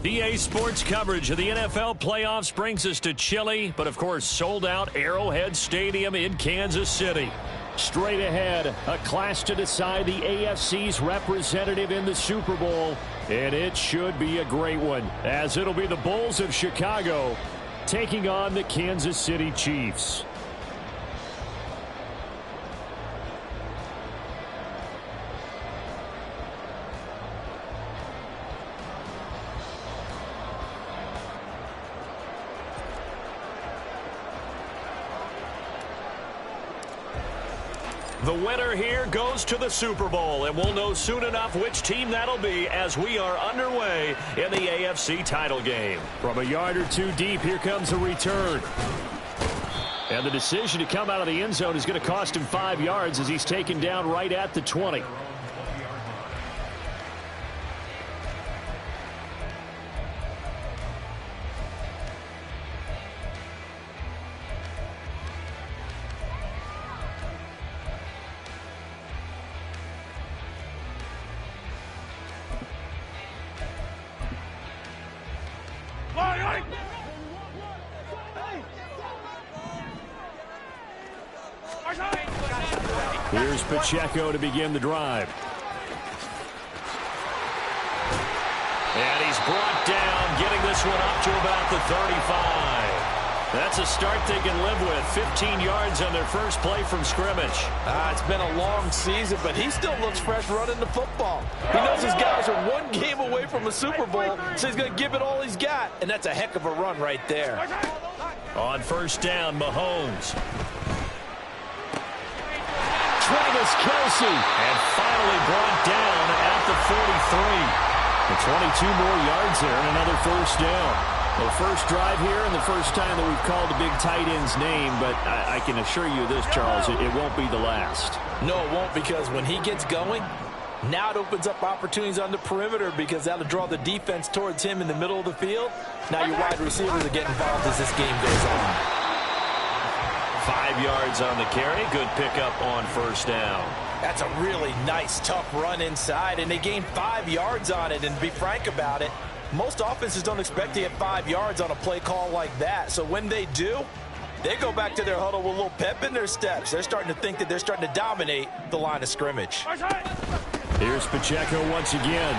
EA Sports coverage of the NFL playoffs brings us to chilly, but of course sold out Arrowhead Stadium in Kansas City. Straight ahead, a clash to decide the AFC's representative in the Super Bowl, and it should be a great one, as it'll be the Bulls of Chicago taking on the Kansas City Chiefs. The winner here goes to the Super Bowl, and we'll know soon enough which team that'll be as we are underway in the AFC title game. From a yard or two deep, here comes a return. And the decision to come out of the end zone is going to cost him 5 yards as he's taken down right at the 20. Here's Pacheco to begin the drive. And he's brought down, getting this one up to about the 35. That's a start they can live with. 15 yards on their first play from scrimmage. It's been a long season, but he still looks fresh running the football. He knows his guys are one game away from a Super Bowl, so he's going to give it all he's got. And that's a heck of a run right there. On first down, Mahomes. Travis Kelce, and finally brought down at the 43. The 22 more yards there and another first down. Well, first drive here and the first time that we've called a big tight end's name, but I can assure you this, Charles, it won't be the last. No, it won't, because when he gets going, now it opens up opportunities on the perimeter because that'll draw the defense towards him in the middle of the field. Now your wide receivers are getting involved as this game goes on. 5 yards on the carry. Good pickup on first down. That's a really nice, tough run inside, and they gained 5 yards on it. And to be frank about it, most offenses don't expect to get 5 yards on a play call like that. So when they do, they go back to their huddle with a little pep in their steps. They're starting to think that they're starting to dominate the line of scrimmage. Here's Pacheco once again.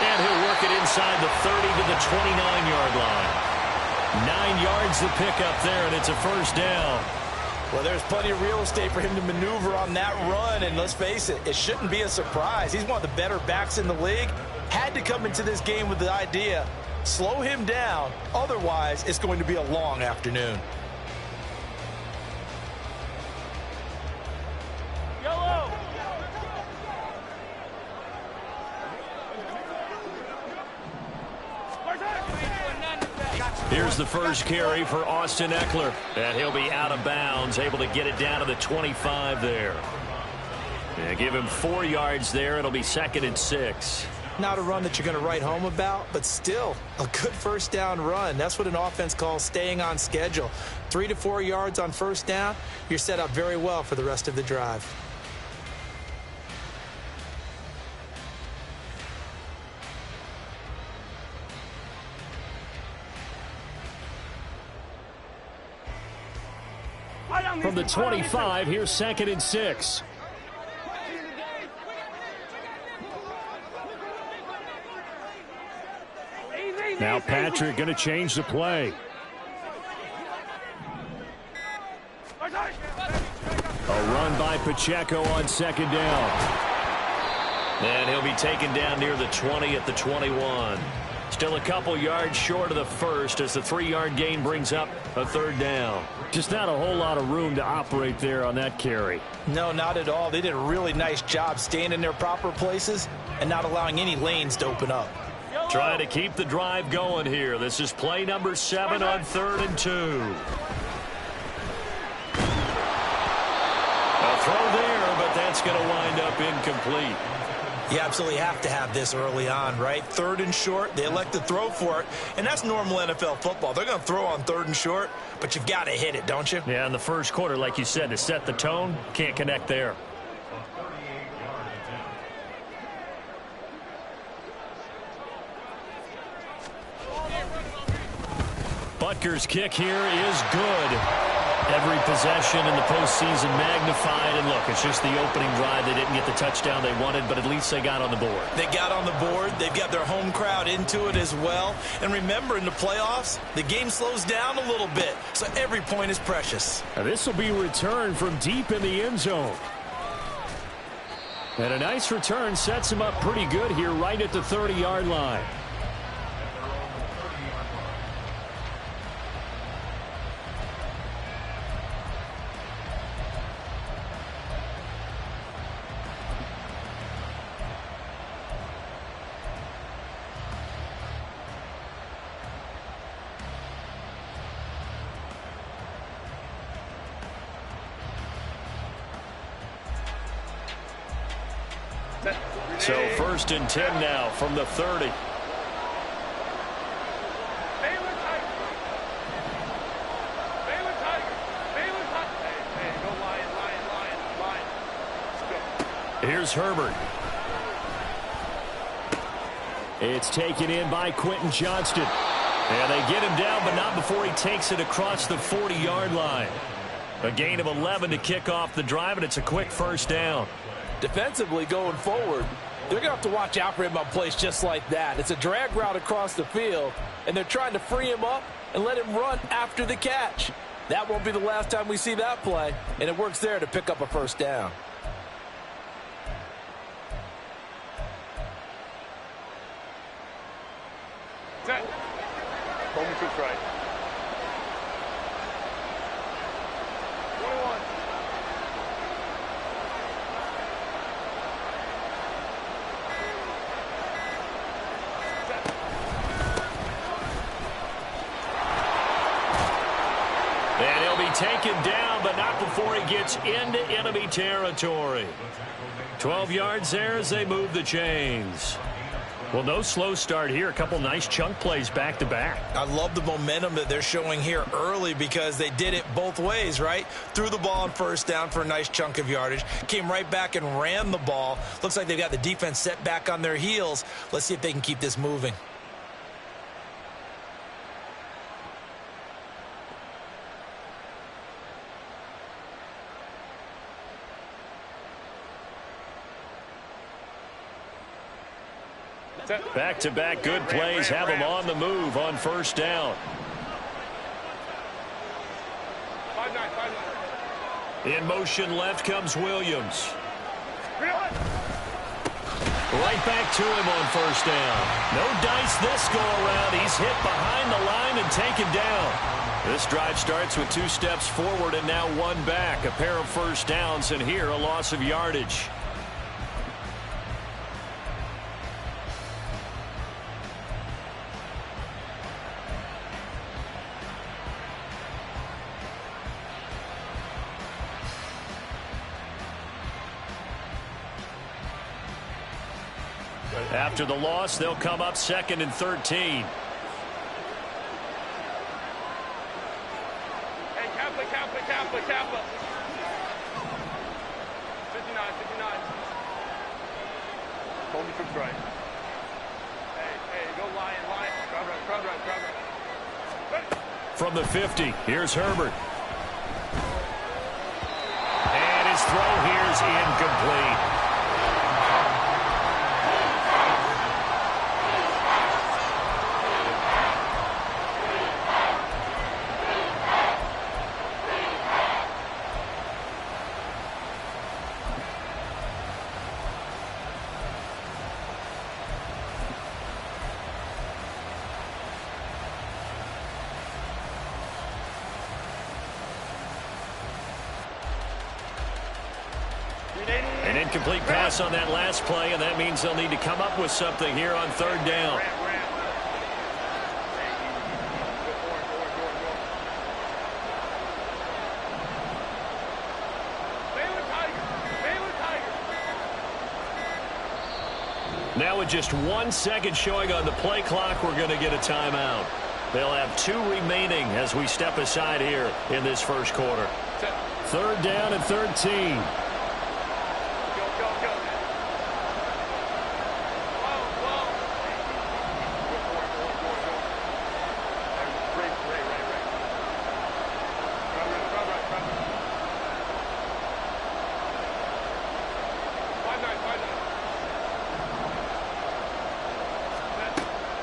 And he'll work it inside the 30 to the 29-yard line. 9 yards to pick up there, and it's a first down. Well, there's plenty of real estate for him to maneuver on that run, and let's face it, it shouldn't be a surprise. He's one of the better backs in the league. Had to come into this game with the idea, slow him down, otherwise it's going to be a long afternoon. Yellow. Here's the first carry for Austin Eckler. And he'll be out of bounds, able to get it down to the 25 there. Yeah, give him 4 yards there. It'll be 2nd and 6. Not a run that you're going to write home about, but still a good first down run. That's what an offense calls staying on schedule. 3 to 4 yards on first down, you're set up very well for the rest of the drive. From the 25, here's 2nd and 6. Now Patrick going to change the play. A run by Pacheco on 2nd down. And he'll be taken down near the 20 at the 21. Still a couple yards short of the first as the 3-yard gain brings up a 3rd down. Just not a whole lot of room to operate there on that carry. No, not at all. They did a really nice job staying in their proper places and not allowing any lanes to open up. Trying to keep the drive going here. This is play number 7 on 3rd and 2. A throw there, but that's going to wind up incomplete. You absolutely have to have this early on, right? 3rd and short, they elect to throw for it, and that's normal NFL football. They're going to throw on 3rd and short, but you've got to hit it, don't you? Yeah, in the first quarter, like you said, to set the tone, can't connect there. Butker's kick here is good. Every possession in the postseason magnified. And look, it's just the opening drive. They didn't get the touchdown they wanted, but at least they got on the board. They got on the board. They've got their home crowd into it as well. And remember, in the playoffs, the game slows down a little bit, so every point is precious. Now this will be returned from deep in the end zone. And a nice return sets him up pretty good here right at the 30-yard line. So 1st and 10 now from the 30. Here's Herbert. It's taken in by Quentin Johnston. And they get him down, but not before he takes it across the 40-yard line. A gain of 11 to kick off the drive, and it's a quick 1st down. Defensively going forward, they're going to have to watch out for him on plays just like that. It's a drag route across the field, and they're trying to free him up and let him run after the catch. That won't be the last time we see that play, and it works there to pick up a 1st down. Set. Home troops right. 21. And he'll be taken down, but not before he gets into enemy territory. 12 yards there as they move the chains. Well, no slow start here. A couple nice chunk plays back-to-back. I love the momentum that they're showing here early because they did it both ways, right? Threw the ball on 1st down for a nice chunk of yardage. Came right back and ran the ball. Looks like they've got the defense set back on their heels. Let's see if they can keep this moving. Back-to-back good plays have them on the move on 1st down. 5-9. In motion left comes Williams. Right back to him on 1st down. No dice this go-around. He's hit behind the line and taken down. This drive starts with 2 steps forward and now 1 back. A pair of 1st downs, and here a loss of yardage. After the loss, they'll come up 2nd and 13. Hey, Kappa. 59. Home troops right. Hey, go Lion. Crowd right. From the 50, here's Herbert. And his throw here is incomplete. incomplete pass on that last play, and that means they'll need to come up with something here on third down. Now with just 1 second showing on the play clock, we're going to get a timeout. They'll have 2 remaining as we step aside here in this first quarter. Third down and 13.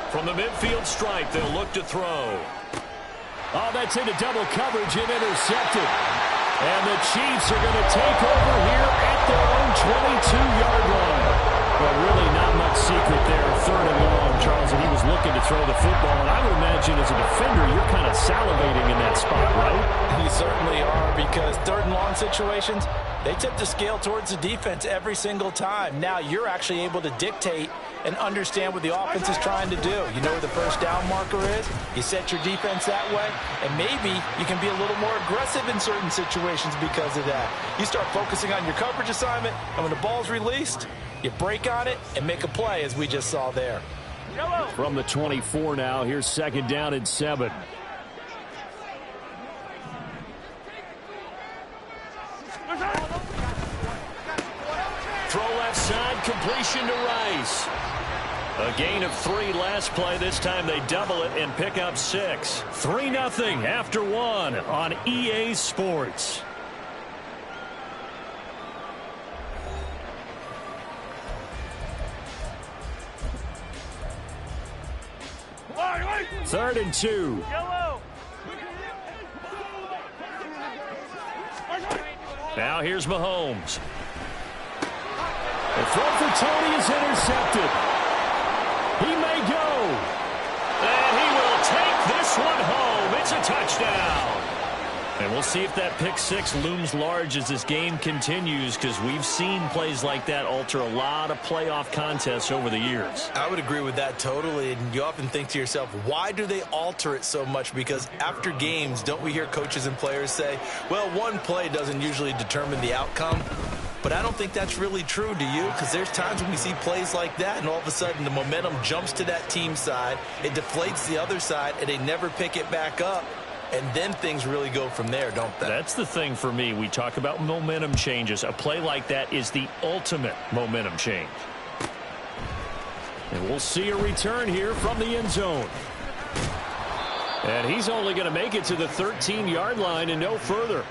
From the midfield stripe, they'll look to throw. Oh, that's into double coverage and intercepted. And the Chiefs are going to take over here at their own 22-yard line. But really not much secret there. Third and long, Charles, and he was looking to throw the football. And I would imagine as a defender, you're kind of salivating in that spot, right? You certainly are, because third and long situations, they tip the scale towards the defense every single time. Now you're actually able to dictate and understand what the offense is trying to do. You know where the first down marker is. You set your defense that way, and maybe you can be a little more aggressive in certain situations because of that. You start focusing on your coverage assignment, and when the ball's released, you break on it and make a play, as we just saw there. From the 24 now, here's second down and 7. Throw left side, completion to Rice. A gain of 3 last play. This time they double it and pick up 6. 3-0 after 1 on EA Sports. Third and 2. Now here's Mahomes. The throw for Tony is intercepted. He may go. And he will take this one home. It's a touchdown. And we'll see if that pick 6 looms large as this game continues, because we've seen plays like that alter a lot of playoff contests over the years. I would agree with that totally, and you often think to yourself, why do they alter it so much? Because after games, don't we hear coaches and players say, well, one play doesn't usually determine the outcome? But I don't think that's really true, do you? Because there's times when we see plays like that, and all of a sudden the momentum jumps to that team side, it deflates the other side, and they never pick it back up. And then things really go from there, don't they? That's the thing for me. We talk about momentum changes. A play like that is the ultimate momentum change. And we'll see a return here from the end zone. And he's only going to make it to the 13-yard line and no further.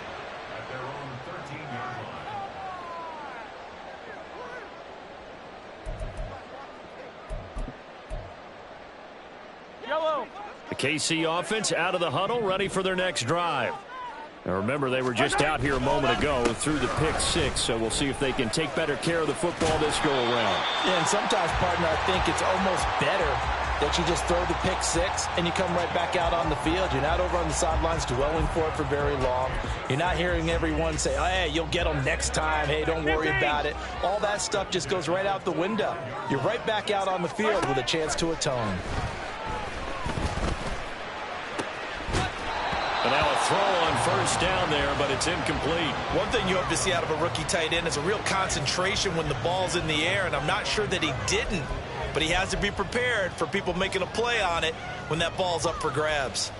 The KC offense out of the huddle, ready for their next drive. Now remember, they were just out here a moment ago through the pick 6, so we'll see if they can take better care of the football this go around. Yeah, and sometimes, partner, I think it's almost better that you just throw the pick 6 and you come right back out on the field. You're not over on the sidelines dwelling for it for very long. You're not hearing everyone say, oh, hey, you'll get them next time. Hey, don't worry about it. All that stuff just goes right out the window. You're right back out on the field with a chance to atone. And now a throw on first down there, but it's incomplete. One thing you hope to see out of a rookie tight end is a real concentration when the ball's in the air, and I'm not sure that he didn't, but he has to be prepared for people making a play on it when that ball's up for grabs.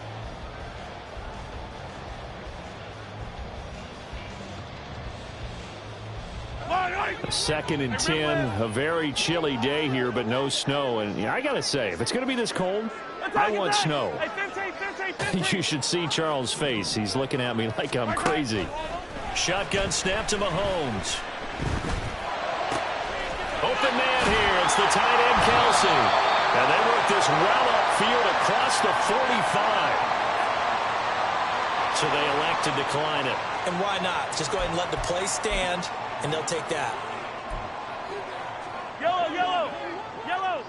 Second and 10, a very chilly day here, but no snow. And I got to say, if it's going to be this cold, I want snow. You should see Charles' face. He's looking at me like I'm crazy. Shotgun snap to Mahomes. Open man here. It's the tight end, Kelsey. And they work this well upfield across the 45. So they elect to decline it. And why not? Just go ahead and let the play stand, and they'll take that. Yellow, yellow, yellow.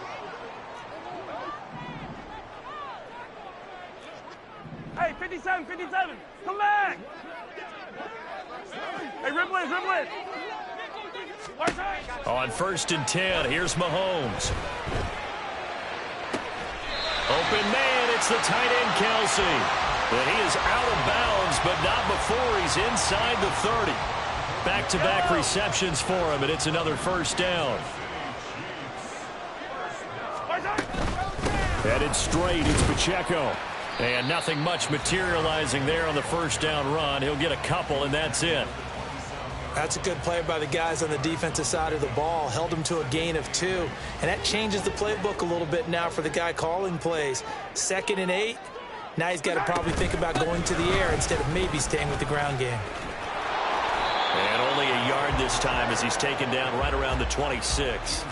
Hey, 57, 57. Come back. Hey, ripple it, ripple it. On 1st and 10, here's Mahomes. Open man, it's the tight end, Kelsey. And he is out of bounds, but not before he's inside the 30. Back-to-back receptions for him, and it's another first down. Headed straight, it's Pacheco. And nothing much materializing there on the first down run. He'll get a couple, and that's it. That's a good play by the guys on the defensive side of the ball. Held him to a gain of 2. And that changes the playbook a little bit now for the guy calling plays. 2nd and 8. Now he's got to probably think about going to the air instead of maybe staying with the ground game. And only a yard this time as he's taken down right around the 26.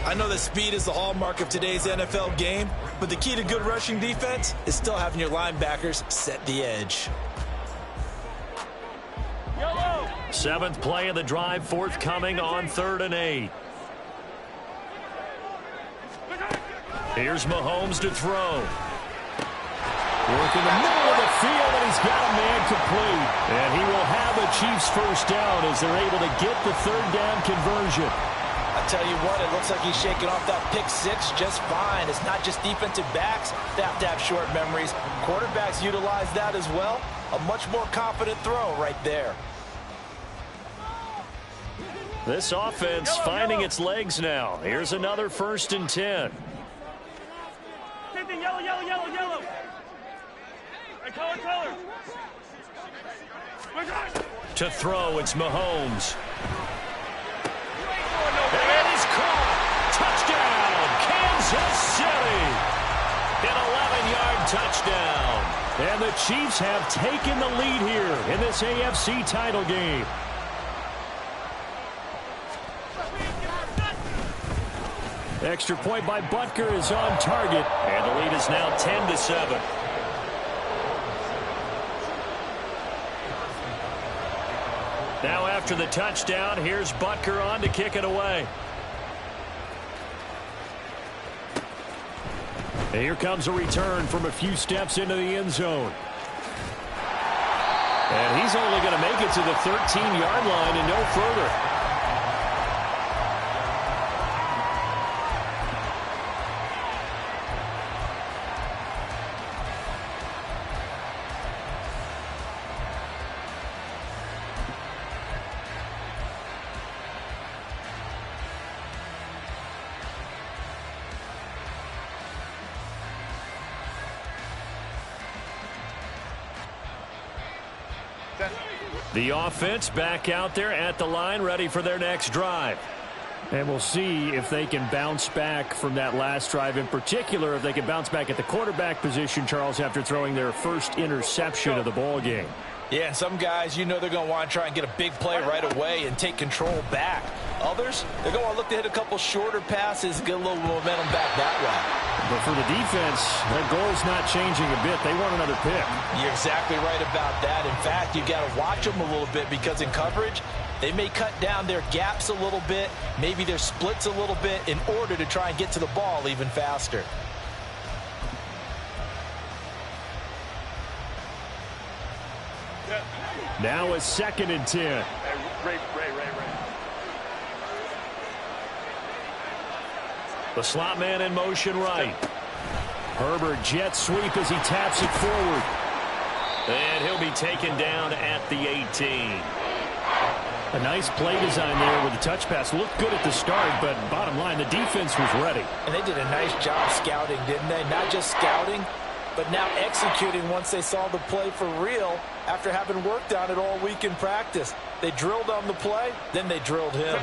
I know that speed is the hallmark of today's NFL game, but the key to good rushing defense is still having your linebackers set the edge. 7th play of the drive forthcoming on 3rd and 8. Here's Mahomes to throw. Work in the middle of the field, and he's got a man complete. And he will have a Chiefs first down as they're able to get the 3rd down conversion. I tell you what, it looks like he's shaking off that pick 6 just fine. It's not just defensive backs that have to have short memories. Quarterbacks utilize that as well. A much more confident throw right there. This offense finding its legs now. Here's another 1st and 10. Yellow, yellow, yellow, yellow. Hey, color. To throw, it's Mahomes. And he's caught. Touchdown, Kansas City. An 11-yard touchdown. And the Chiefs have taken the lead here in this AFC title game. Extra point by Butker is on target, and the lead is now 10-7. Now after the touchdown, here's Butker on to kick it away. And here comes a return from a few steps into the end zone. And he's only going to make it to the 13-yard line and no further. The offense back out there at the line, ready for their next drive. And we'll see if they can bounce back from that last drive, in particular if they can bounce back at the quarterback position, Charles, after throwing their first interception of the ball game. Yeah, and some guys, you know they're going to want to try and get a big play right away and take control back. Others, they're going to want to look to hit a couple shorter passes, get a little momentum back that way. But for the defense, their goal's not changing a bit. They want another pick. You're exactly right about that. In fact, you've got to watch them a little bit because in coverage, they may cut down their gaps a little bit, maybe their splits a little bit in order to try and get to the ball even faster. Now a 2nd and 10. Ray. The slot man in motion right. Herbert jet sweep as he taps it forward. And he'll be taken down at the 18. A nice play design there with the touch pass. Looked good at the start, but bottom line, the defense was ready. And they did a nice job scouting, didn't they? Not just scouting, but now executing once they saw the play for real after having worked on it all week in practice. They drilled on the play, then they drilled him.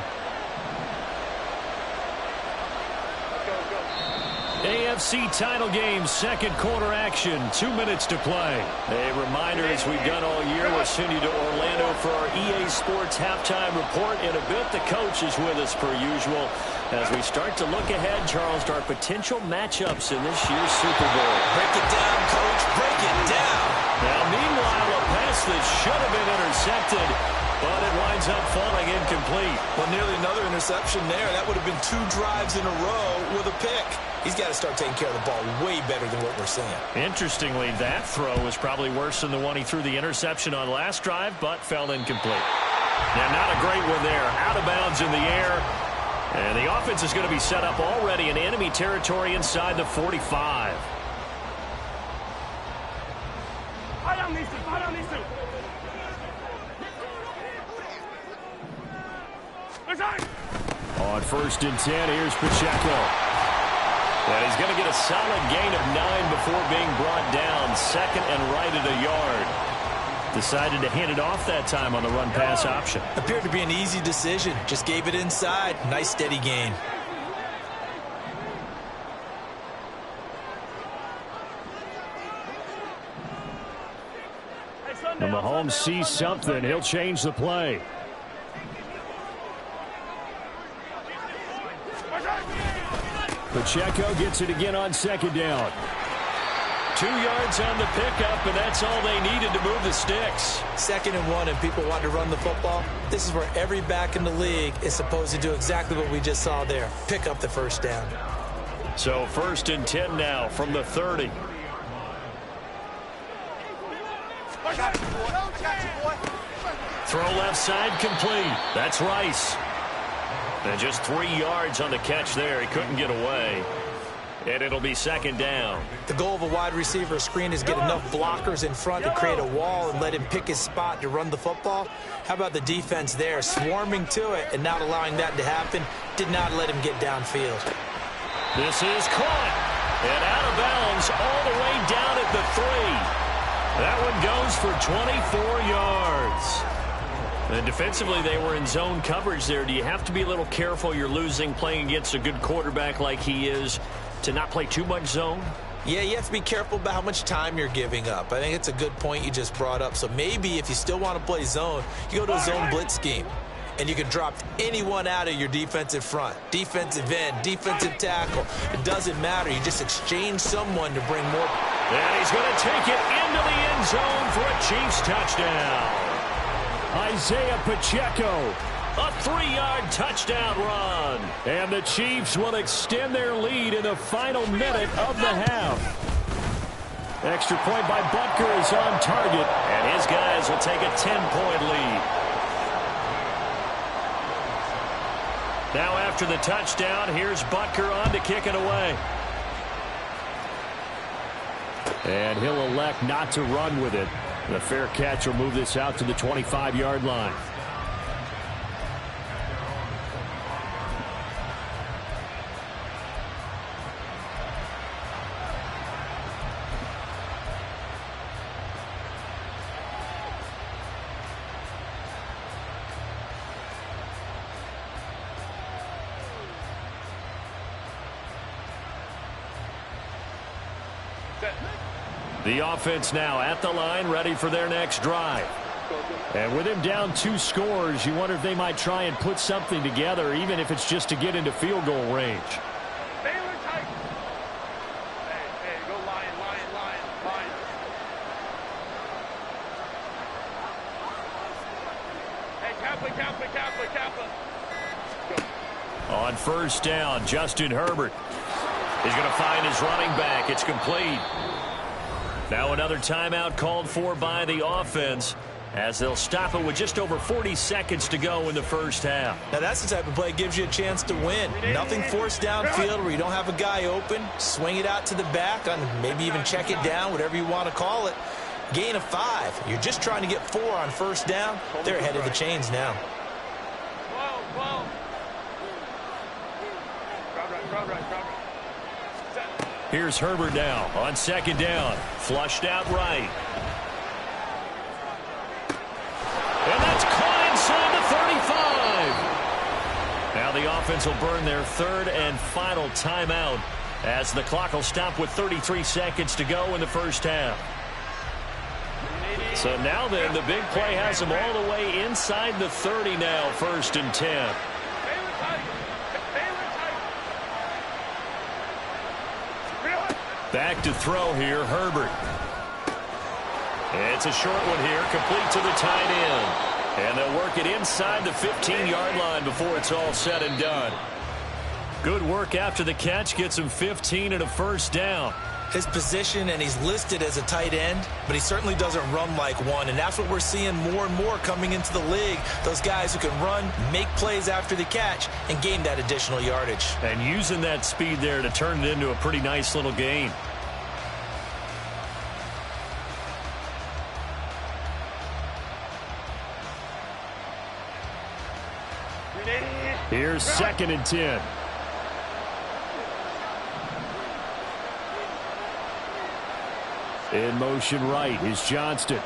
AFC title game, second quarter action, 2 minutes to play. A reminder, as we've done all year, we'll send you to Orlando for our EA Sports halftime report. In a bit, the coach is with us per usual as we start to look ahead, Charles, to our potential matchups in this year's Super Bowl. Break it down, Coach. Break it down. Now, meanwhile, a pass that should have been intercepted, but it winds up falling incomplete. Well, nearly another interception there. That would have been 2 drives in a row with a pick. He's got to start taking care of the ball way better than what we're seeing. Interestingly, that throw was probably worse than the one he threw the interception on last drive, but fell incomplete. And not a great one there. Out of bounds in the air. And the offense is going to be set up already in enemy territory inside the 45. On 1st and 10, here's Pacheco. And he's going to get a solid gain of 9 before being brought down. Second and right at a yard. Decided to hand it off that time on the run-pass option. Appeared to be an easy decision. Just gave it inside. Nice steady gain. And Mahomes sees something. He'll change the play. Pacheco gets it again on 2nd down. 2 yards on the pickup, and that's all they needed to move the sticks. 2nd and 1, and people want to run the football. This is where every back in the league is supposed to do exactly what we just saw there. Pick up the 1st down. So 1st and 10 now from the 30. Throw left side complete. That's Rice. And just 3 yards on the catch there. He couldn't get away. And it'll be 2nd down. The goal of a wide receiver screen is get enough blockers in front to create a wall and let him pick his spot to run the football. How about the defense there, swarming to it and not allowing that to happen? Did not let him get downfield. This is caught. And out of bounds all the way down at the 3. That one goes for 24 yards. And defensively, they were in zone coverage there. Do you have to be a little careful? You're losing playing against a good quarterback like he is to not play too much zone? Yeah, you have to be careful about how much time you're giving up. I think it's a good point you just brought up. So maybe if you still want to play zone, you go to a zone blitz scheme. And you can drop anyone out of your defensive front. Defensive end, defensive tackle. It doesn't matter. You just exchange someone to bring more. And he's going to take it into the end zone for a Chiefs touchdown. Isaiah Pacheco, a 3-yard touchdown run. And the Chiefs will extend their lead in the final minute of the half. Extra point by Butker is on target. And his guys will take a 10-point lead. Now after the touchdown, here's Butker on to kick it away. And he'll elect not to run with it. The fair catch will move this out to the 25-yard line. The offense now at the line, ready for their next drive. And with him down 2 scores, you wonder if they might try and put something together, even if it's just to get into field goal range. Hey, go lion. Hey, Kappa. On 1st down, Justin Herbert is going to find his running back. It's complete. Now another timeout called for by the offense as they'll stop it with just over 40 seconds to go in the first half. Now that's the type of play that gives you a chance to win. Nothing forced downfield where you don't have a guy open. Swing it out to the back, maybe even check it down, whatever you want to call it. Gain of 5. You're just trying to get 4 on 1st down. They're ahead of the chains now. Here's Herbert now on 2nd down. Flushed out right. And that's caught inside the 35. Now the offense will burn their 3rd and final timeout as the clock will stop with 33 seconds to go in the first half. So now then, the big play has them all the way inside the 30 now, 1st and 10. Back to throw here, Herbert. It's a short one here, complete to the tight end. And they'll work it inside the 15-yard line before it's all said and done. Good work after the catch, gets him 15 and a 1st down. his position, and he's listed as a tight end, but he certainly doesn't run like one, and that's what we're seeing more and more coming into the league. Those guys who can run, make plays after the catch, and gain that additional yardage. And using that speed there to turn it into a pretty nice little gain. Here's 2nd and 10. In motion right is Johnston. Go.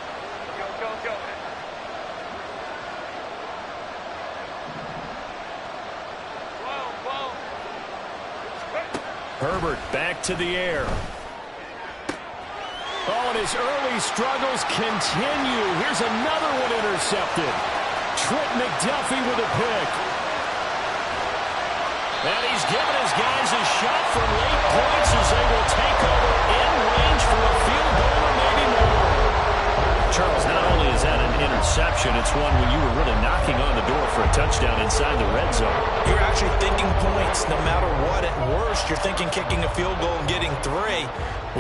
Whoa. Herbert back to the air. Oh, and his early struggles continue. Here's another one intercepted. Trent McDuffie with a pick. And he's given his guys a shot for late points as they will take over in range for a field goal or maybe more. Charles, not only is that an interception, it's one when you were really knocking on the door for a touchdown inside the red zone. You're actually thinking points no matter what. At worst, you're thinking kicking a field goal and getting 3.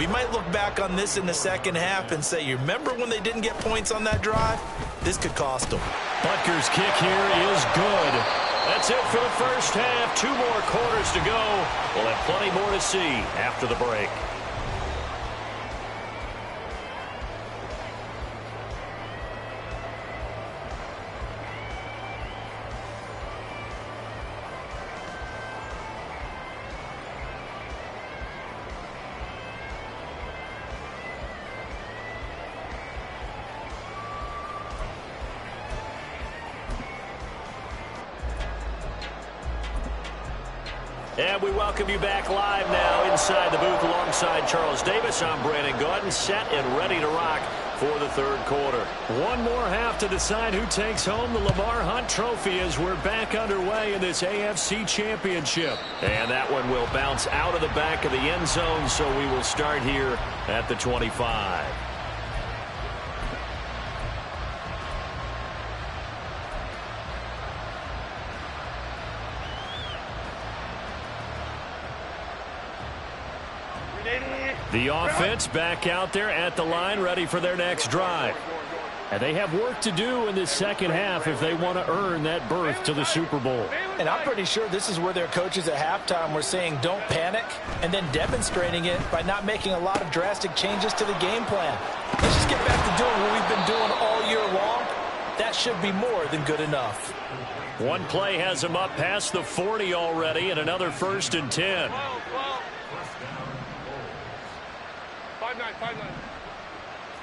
We might look back on this in the second half and say, you remember when they didn't get points on that drive? This could cost them. Butker's kick here is good. That's it for the first half. 2 more quarters to go. We'll have plenty more to see after the break. And we welcome you back live now inside the booth alongside Charles Davis. I'm Brandon Gaudin, set and ready to rock for the 3rd quarter. One more half to decide who takes home the Lamar Hunt Trophy as we're back underway in this AFC Championship. And that one will bounce out of the back of the end zone, so we will start here at the 25. The offense back out there at the line, ready for their next drive. And they have work to do in this second half if they want to earn that berth to the Super Bowl. And I'm pretty sure this is where their coaches at halftime were saying don't panic, and then demonstrating it by not making a lot of drastic changes to the game plan. Let's just get back to doing what we've been doing all year long. That should be more than good enough. One play has them up past the 40 already, and another 1st and 10. 5-9.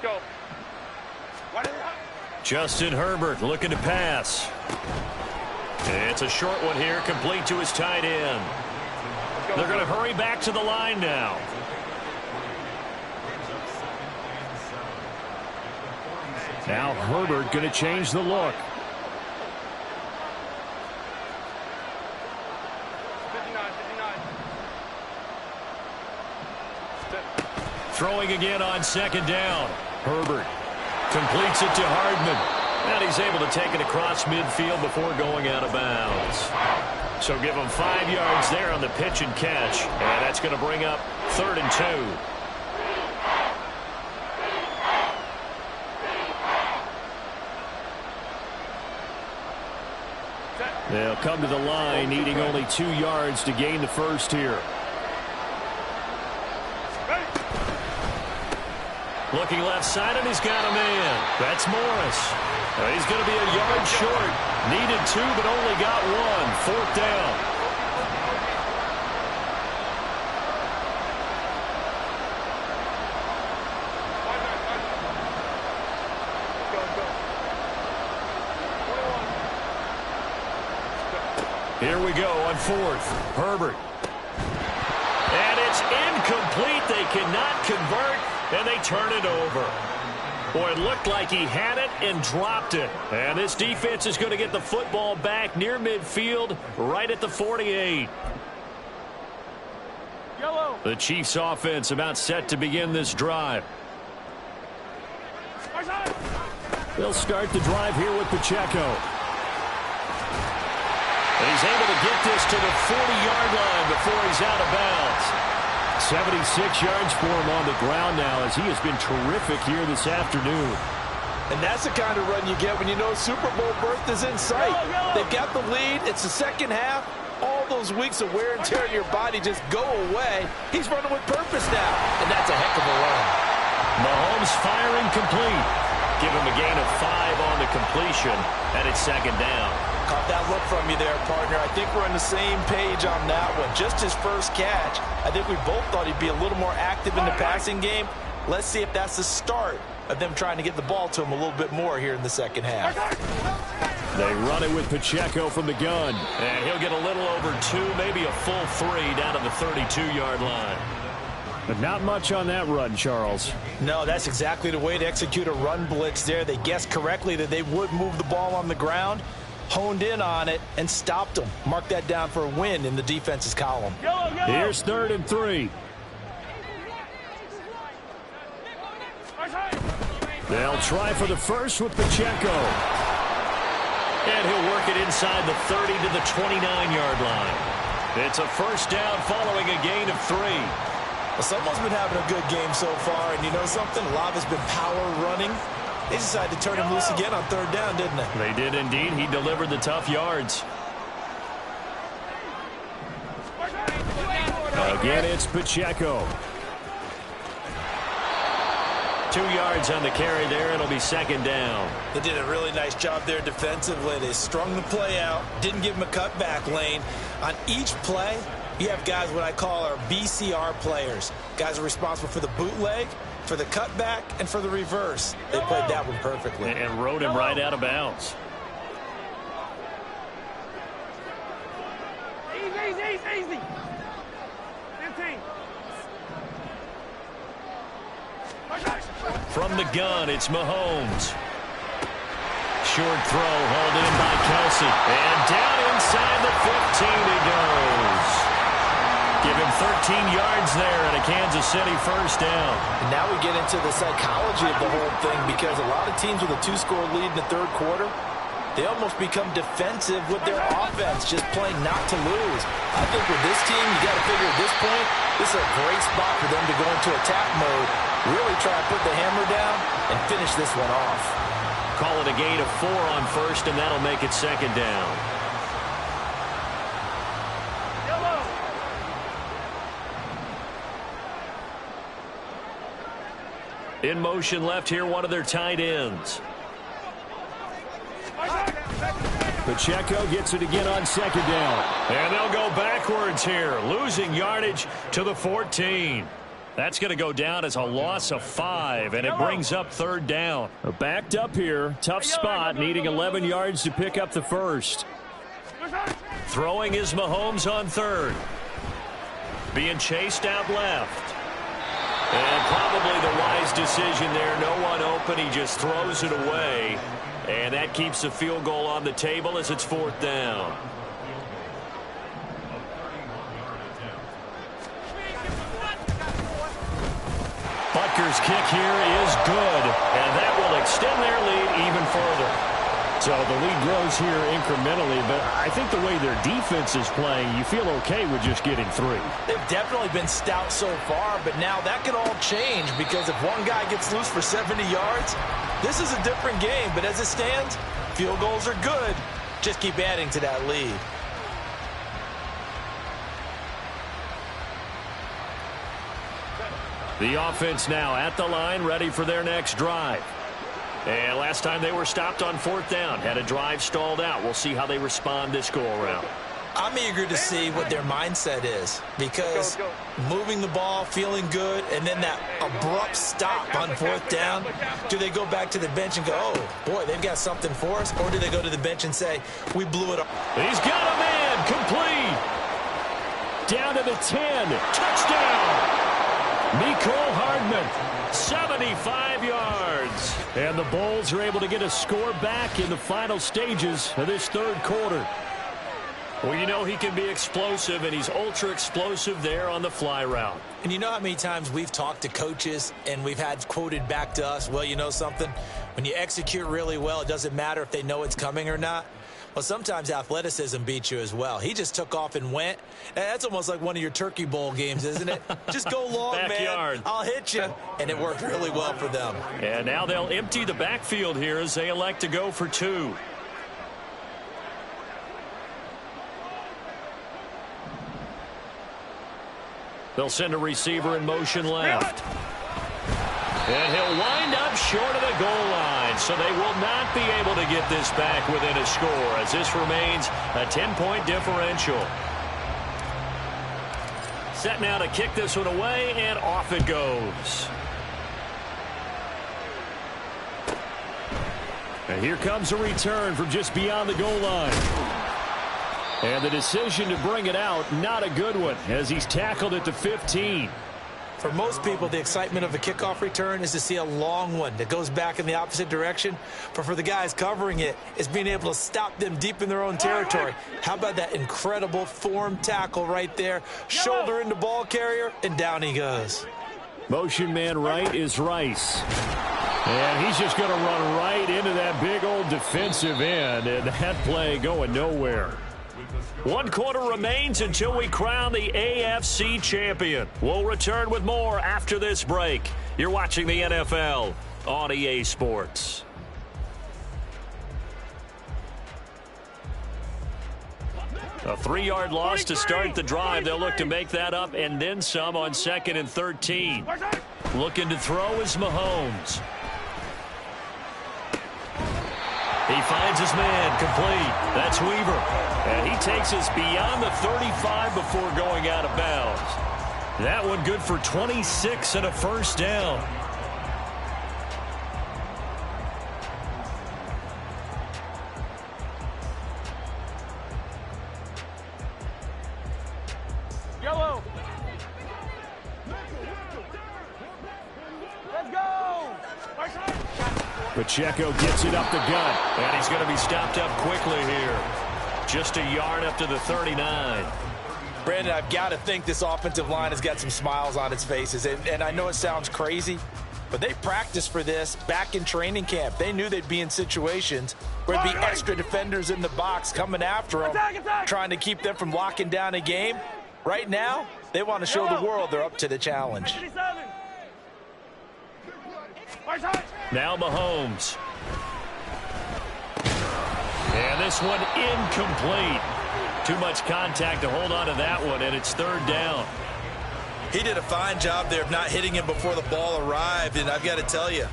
Go. Justin Herbert looking to pass. It's a short one here, complete to his tight end. They're going to hurry back to the line now. Now Herbert going to change the look. 59. Throwing again on 2nd down. Herbert completes it to Hardman. And he's able to take it across midfield before going out of bounds. So give him 5 yards there on the pitch and catch. And that's going to bring up 3rd and 2. They'll come to the line, needing only 2 yards to gain the first here. Looking left side, and he's got a man. That's Morris. He's going to be a yard short. Needed 2, but only got 1. 4th down. Here we go on 4th. Herbert. And it's incomplete. They cannot convert. And they turn it over. Boy, it looked like he had it and dropped it. And this defense is going to get the football back near midfield, right at the 48. Yellow. The Chiefs offense about set to begin this drive. They'll start the drive here with Pacheco. And he's able to get this to the 40-yard line before he's out of bounds. 76 yards for him on the ground now, as he has been terrific here this afternoon. And that's the kind of run you get when you know Super Bowl berth is in sight. They've got the lead. It's the second half. All those weeks of wear and tear in your body just go away. He's running with purpose now, and that's a heck of a run. Mahomes firing complete. Give him a gain of 5 on the completion, and it's second down. Caught that look from you there, partner. I think we're on the same page on that one. Just his first catch. I think we both thought he'd be a little more active in the passing game. Let's see if that's the start of them trying to get the ball to him a little bit more here in the second half. They run it with Pacheco from the gun. And he'll get a little over 2, maybe a full 3 down to the 32-yard line. But not much on that run, Charles. No, that's exactly the way to execute a run blitz there. They guessed correctly that they would move the ball on the ground, honed in on it, and stopped them. Mark that down for a win in the defense's column. Here's 3rd and 3. They'll try for the first with Pacheco. And he'll work it inside the 30 to the 29-yard line. It's a first down following a gain of 3. Well, someone's been having a good game so far, and you know something? A lot has been power running. They decided to turn him loose again on 3rd down, didn't they? They did indeed. He delivered the tough yards. Again, it's Pacheco. 2 yards on the carry there. It'll be second down. They did a really nice job there defensively. They strung the play out, didn't give him a cutback lane. On each play, you have guys what I call our BCR players. Guys are responsible for the bootleg, for the cutback, and for the reverse. They played that one perfectly. And rode him right out of bounds. Easy. 15. From the gun, it's Mahomes. Short throw, hauled in by Kelsey. And down inside the 15 he goes. Give him 13 yards there and a Kansas City first down. And now we get into the psychology of the whole thing, because a lot of teams with a 2-score lead in the 3rd quarter, they almost become defensive with their offense, just playing not to lose. I think with this team, you got to figure at this point, this is a great spot for them to go into attack mode, really try to put the hammer down and finish this one off. Call it a gain of 4 on first, and that'll make it second down. In motion left here, one of their tight ends. Pacheco gets it again on second down. And they'll go backwards here, losing yardage to the 14. That's going to go down as a loss of 5, and it brings up 3rd down. Backed up here, tough spot, needing 11 yards to pick up the first. Throwing is Mahomes on 3rd. Being chased out left. And probably the wise decision there. No one open. He just throws it away. And that keeps the field goal on the table as it's 4th down. Butker's kick here is good. And that will extend their lead even further. So the lead grows here incrementally, but I think the way their defense is playing, you feel okay with just getting 3. They've definitely been stout so far, but now that can all change, because if one guy gets loose for 70 yards, this is a different game. But as it stands, field goals are good. Just keep adding to that lead. The offense now at the line, ready for their next drive. And last time they were stopped on 4th down, had a drive stalled out. We'll see how they respond this go-around. I'm eager to see what their mindset is, because moving the ball, feeling good, and then that abrupt stop on 4th down, do they go back to the bench and go, oh, boy, they've got something for us, or do they go to the bench and say, we blew it up? He's got a man, complete. Down to the 10, touchdown. Mecole Hardman, 75 yards. And the Bulls are able to get a score back in the final stages of this 3rd quarter. Well, you know he can be explosive, and he's ultra-explosive there on the fly route. And you know how many times we've talked to coaches and we've had quoted back to us, well, you know something? When you execute really well, it doesn't matter if they know it's coming or not. Well, sometimes athleticism beats you as well. He just took off and went. That's almost like one of your Turkey Bowl games, isn't it? Just go long, Backyard. man. I'll hit you. And it worked really well for them. And now they'll empty the backfield here as they elect to go for 2. They'll send a receiver in motion left. And he'll wind up short of the goal line, so they will not be able to get this back within a score as this remains a 10-point differential. Set now to kick this one away, and off it goes. And here comes a return from just beyond the goal line. And the decision to bring it out, not a good one, as he's tackled at the 15. For most people, the excitement of a kickoff return is to see a long one that goes back in the opposite direction. But for the guys covering it, it's being able to stop them deep in their own territory. How about that incredible form tackle right there? Shoulder into ball carrier, and down he goes. Motion man right is Rice. And he's just going to run right into that big old defensive end, and that play going nowhere. 1 quarter remains until we crown the AFC champion. We'll return with more after this break. You're watching the NFL on EA Sports. A 3-yard loss to start the drive. They'll look to make that up and then some on 2nd and 13. Looking to throw is Mahomes. He finds his man complete. That's Weaver. And he takes us beyond the 35 before going out of bounds. That one good for 26 and a first down. Yellow. Let's go. Pacheco gets it up the gut, and he's going to be stopped up quickly here. Just a yard up to the 39. Brandon, I've got to think this offensive line has got some smiles on its faces. And I know it sounds crazy, but they practiced for this back in training camp. They knew they'd be in situations where there'd be extra defenders in the box coming after them, trying to keep them from locking down a game. Right now, they want to show the world they're up to the challenge. Now Mahomes. And this one incomplete. Too much contact to hold on to that one, and it's 3rd down. He did a fine job there of not hitting him before the ball arrived, and I've got to tell you,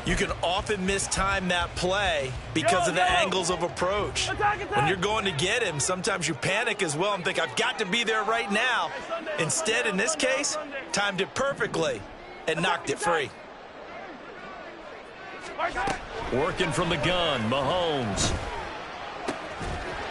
you can often mistime that play because of the angles of approach. When you're going to get him, sometimes you panic as well and think, I've got to be there right now. Instead, in this case, timed it perfectly and knocked it free. Working from the gun, Mahomes.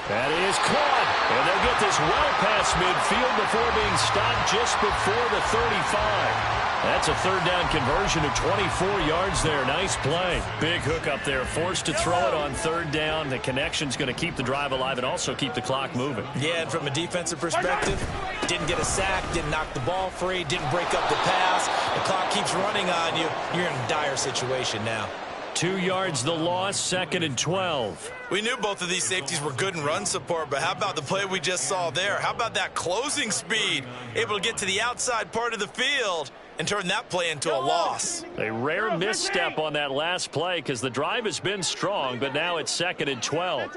That is caught. And they'll get this well past midfield before being stopped just before the 35. That's a 3rd down conversion of 24 yards there. Nice play. Big hook up there. Forced to throw it on 3rd down. The connection's going to keep the drive alive and also keep the clock moving. Yeah, and from a defensive perspective, didn't get a sack, didn't knock the ball free, didn't break up the pass. The clock keeps running on you. You're in a dire situation now. 2 yards the loss, 2nd and 12. We knew both of these safeties were good in run support, but how about the play we just saw there? How about that closing speed? Able to get to the outside part of the field and turn that play into a loss. A rare misstep on that last play because the drive has been strong, but now it's 2nd and 12.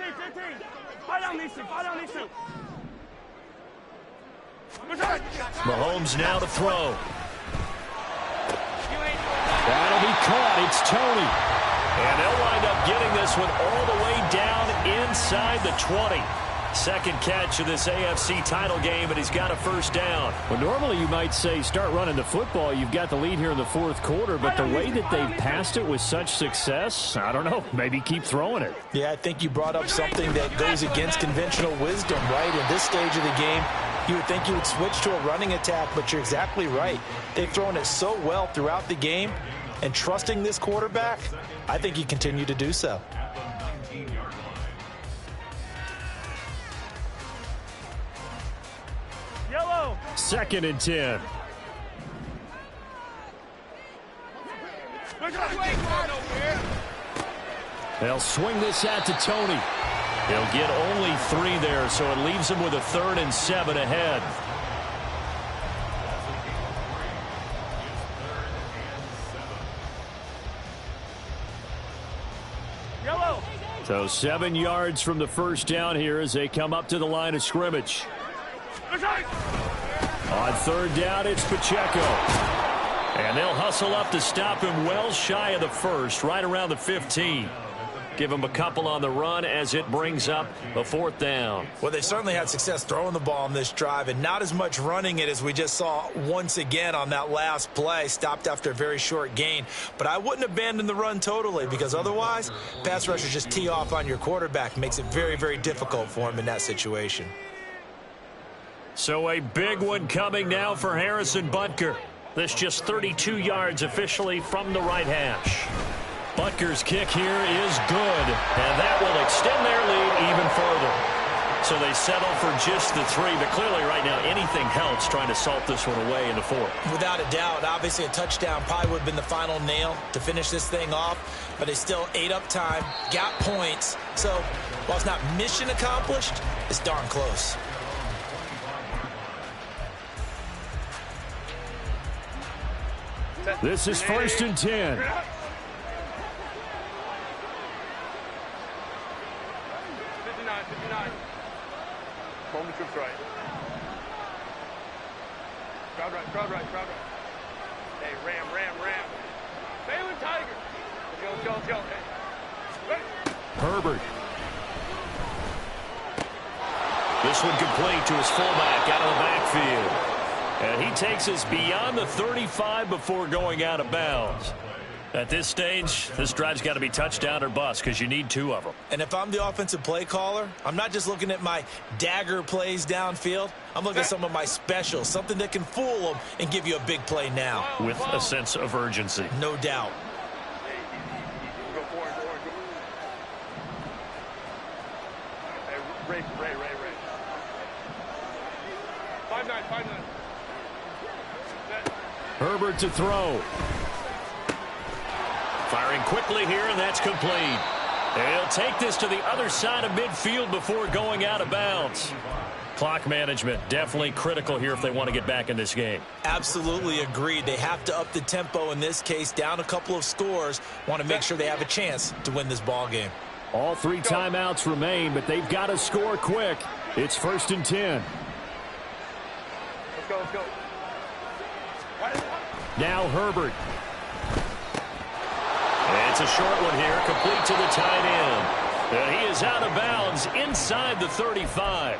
Mahomes now to throw. That'll be caught. It's Tony. And they'll wind up getting this one all the way down inside the 20. 2nd catch of this AFC title game, and he's got a first down. Well, normally you might say start running the football. You've got the lead here in the 4th quarter, but the way that they've passed it with such success, I don't know, maybe keep throwing it. Yeah, I think you brought up something that goes against conventional wisdom, right? In this stage of the game, you would think you would switch to a running attack, but you're exactly right. They've thrown it so well throughout the game, and trusting this quarterback, I think you continue to do so. Yellow. 2nd and 10. They'll swing this out to Tony. He'll get only 3 there, so it leaves him with a 3rd and 7 ahead. Yellow. So 7 yards from the first down here as they come up to the line of scrimmage. On 3rd down, it's Pacheco. And they'll hustle up to stop him well shy of the 1st, right around the 15. Give him a couple on the run as it brings up a 4th down. Well, they certainly had success throwing the ball on this drive, and not as much running it as we just saw once again on that last play. Stopped after a very short gain. But I wouldn't abandon the run totally, because otherwise, pass rushers just tee off on your quarterback. Makes it very, very difficult for him in that situation. So a big one coming now for Harrison Butker. This just 32 yards officially from the right hash. Butker's kick here is good, and that will extend their lead even further. So they settle for just the 3, but clearly right now anything helps trying to salt this one away in the 4th. Without a doubt, obviously a touchdown probably would have been the final nail to finish this thing off, but they still ate up time, got points. So while it's not mission accomplished, it's darn close. This is 1st and 10. 59. Moment trips right. Crowd right. Hey, ram. Balin Tiger. Let's go. Hey. Ready. Herbert. This one complete to his fullback out of the backfield. And he takes us beyond the 35 before going out of bounds. At this stage, this drive's got to be touchdown or bust because you need 2 of them. And if I'm the offensive play caller, I'm not just looking at my dagger plays downfield. I'm looking at some of my specials, something that can fool them and give you a big play now. With a sense of urgency. No doubt. Go forward. Hey, Ray. 5-9. Herbert to throw. Firing quickly here, and that's complete. And he'll take this to the other side of midfield before going out of bounds. Clock management definitely critical here if they want to get back in this game. Absolutely agreed. They have to up the tempo in this case, down a couple of scores. Want to make sure they have a chance to win this ball game. All 3 timeouts remain, but they've got to score quick. It's 1st and 10. Let's go. Now Herbert. It's a short one here, complete to the tight end. And he is out of bounds inside the 35.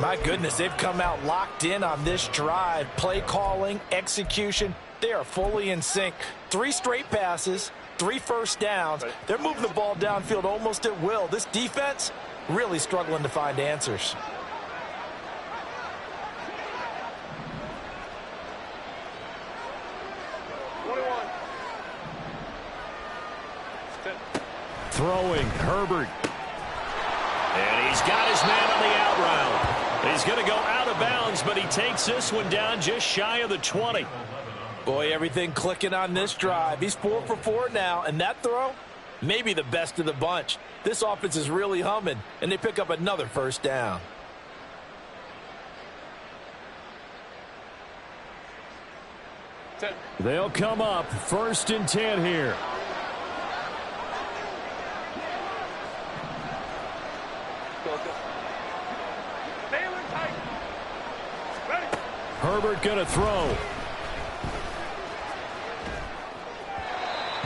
My goodness, they've come out locked in on this drive. Play calling, execution, they are fully in sync. 3 straight passes, 3 first downs. They're moving the ball downfield almost at will. This defense really struggling to find answers. Throwing, Herbert. And he's got his man on the out route. He's going to go out of bounds, but he takes this one down just shy of the 20. Boy, everything clicking on this drive. He's 4 for 4 now, and that throw, maybe the best of the bunch. This offense is really humming, and they pick up another first down. They'll come up 1st and 10 here. Herbert going to throw.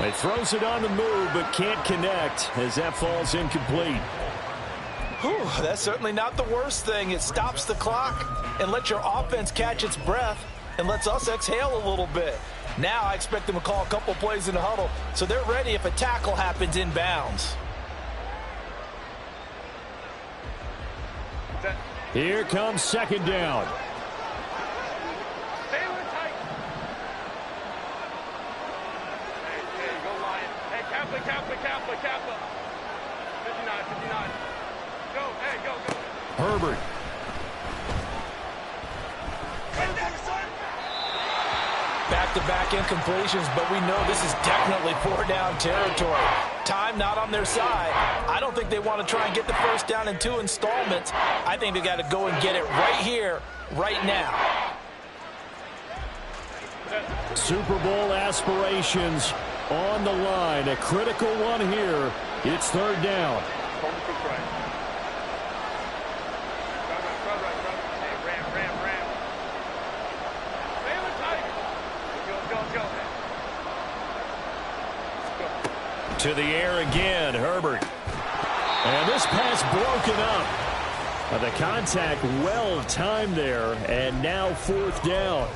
He throws it on the move, but can't connect as that falls incomplete. Whew, that's certainly not the worst thing. It stops the clock and lets your offense catch its breath and lets us exhale a little bit. Now I expect them to call a couple plays in the huddle so they're ready if a tackle happens in bounds. Here comes 2nd down. Kappa. 59. Go. Herbert. Back-to-back incompletions, but we know this is definitely 4 down territory. Time not on their side. I don't think they want to try and get the first down in 2 installments. I think they got to go and get it right here, right now. Super Bowl aspirations on the line. A critical one here. It's 3rd down. To the air again, Herbert. And this pass broken up. The contact well timed there, and now 4th down.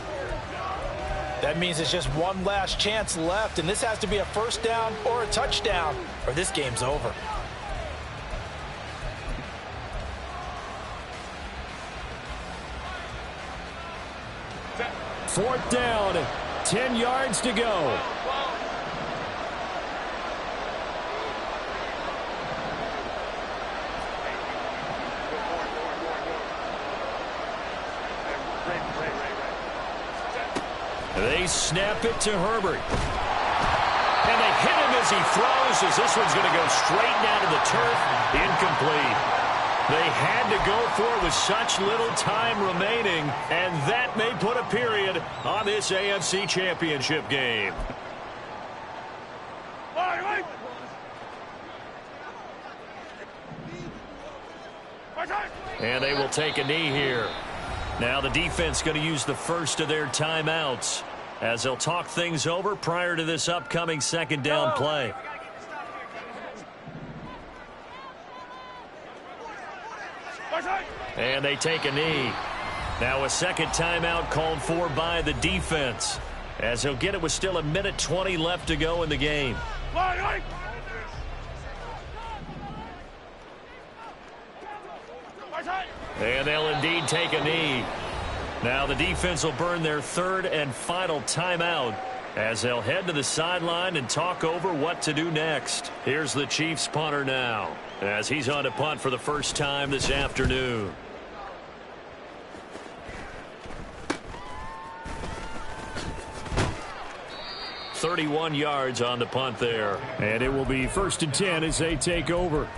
That means it's just one last chance left, and this has to be a first down or a touchdown, or this game's over. Fourth down, 10 yards to go. They snap it to Herbert. And they hit him as he throws, as this one's going to go straight down to the turf. Incomplete. They had to go for it with such little time remaining, and that may put a period on this AFC Championship game. And they will take a knee here. Now the defense going to use the first of their timeouts as they'll talk things over prior to this upcoming 2nd down play. And they take a knee. Now a 2nd timeout called for by the defense as they'll get it with still 1:20 left to go in the game. And they'll indeed take a knee. Now the defense will burn their 3rd and final timeout as they'll head to the sideline and talk over what to do next. Here's the Chiefs punter now as he's on to punt for the first time this afternoon. .31 yards on the punt there. And it will be 1st and 10 as they take over.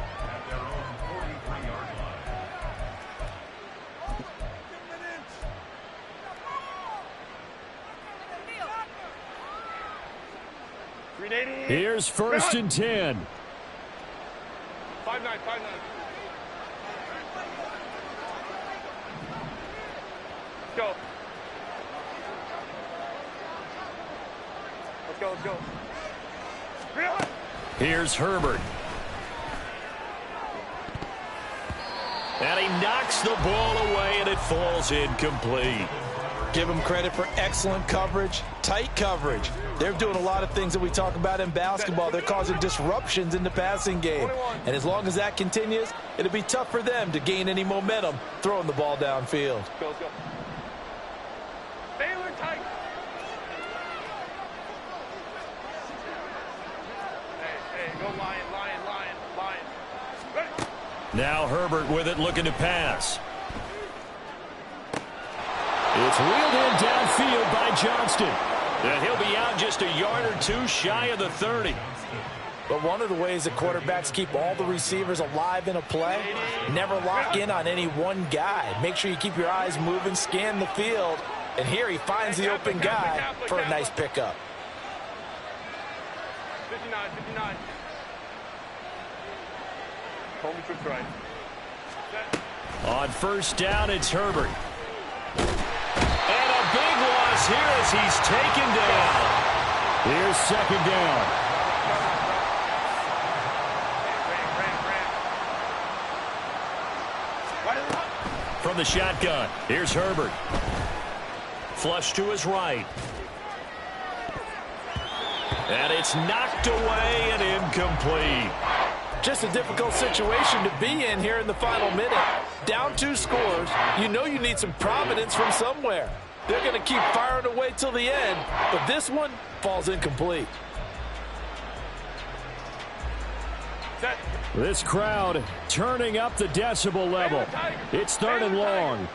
Here's 1st and 10. 5-9. Go. Let's go. Here's Herbert. And he knocks the ball away, and it falls incomplete. Give them credit for excellent coverage, tight coverage. They're doing a lot of things that we talk about in basketball. They're causing disruptions in the passing game. And as long as that continues, it'll be tough for them to gain any momentum throwing the ball downfield. Go. Baylor tight. Hey, go Lion. Ready. Now Herbert with it, looking to pass. It's wheeled in downfield by Johnston. And he'll be out just a yard or two shy of the 30. But one of the ways that quarterbacks keep all the receivers alive in a play, never lock in on any one guy. Make sure you keep your eyes moving, scan the field. And here he finds the open guy for a nice pickup. 59. Hold me to right. On 1st down, it's Herbert. And a big loss here as he's taken down. Here's 2nd down. From the shotgun, here's Herbert. Flush to his right. And it's knocked away and incomplete. Just a difficult situation to be in here in the final minute. Down 2 scores. You know you need some providence from somewhere. They're going to keep firing away till the end, but this one falls incomplete. This crowd turning up the decibel level. It's 3rd and long.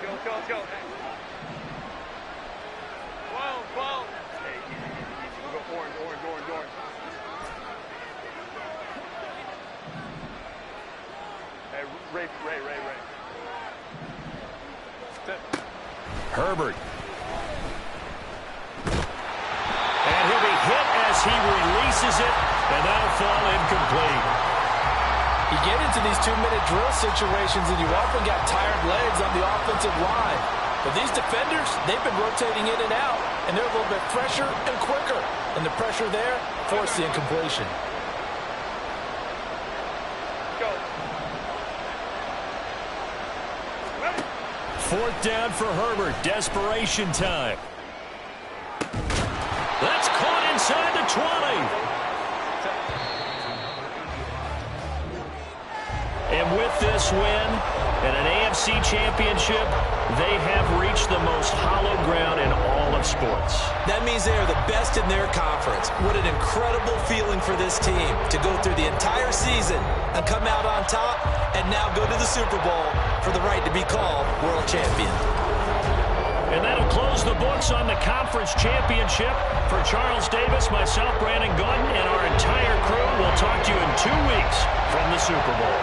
Go. 12. Hey, go orange. Herbert. And he'll be hit as he releases it, and that'll fall incomplete. You get into these 2-minute drill situations, and you often got tired legs on the offensive line. But these defenders, they've been rotating in and out, and they're a little bit fresher and quicker. And the pressure there forced the incompletion. Go. Ready? 4th down for Herbert. Desperation time. That's caught inside the 20. And with this win and an AFC championship, they have reached the most hallowed ground in all of sports. That means they are the best in their conference. What an incredible feeling for this team to go through the entire season and come out on top and now go to the Super Bowl for the right to be called world champion. And that'll close the books on the conference championship. For Charles Davis, myself, Brandon Gaudin, and our entire crew, we'll talk to you in 2 weeks from the Super Bowl.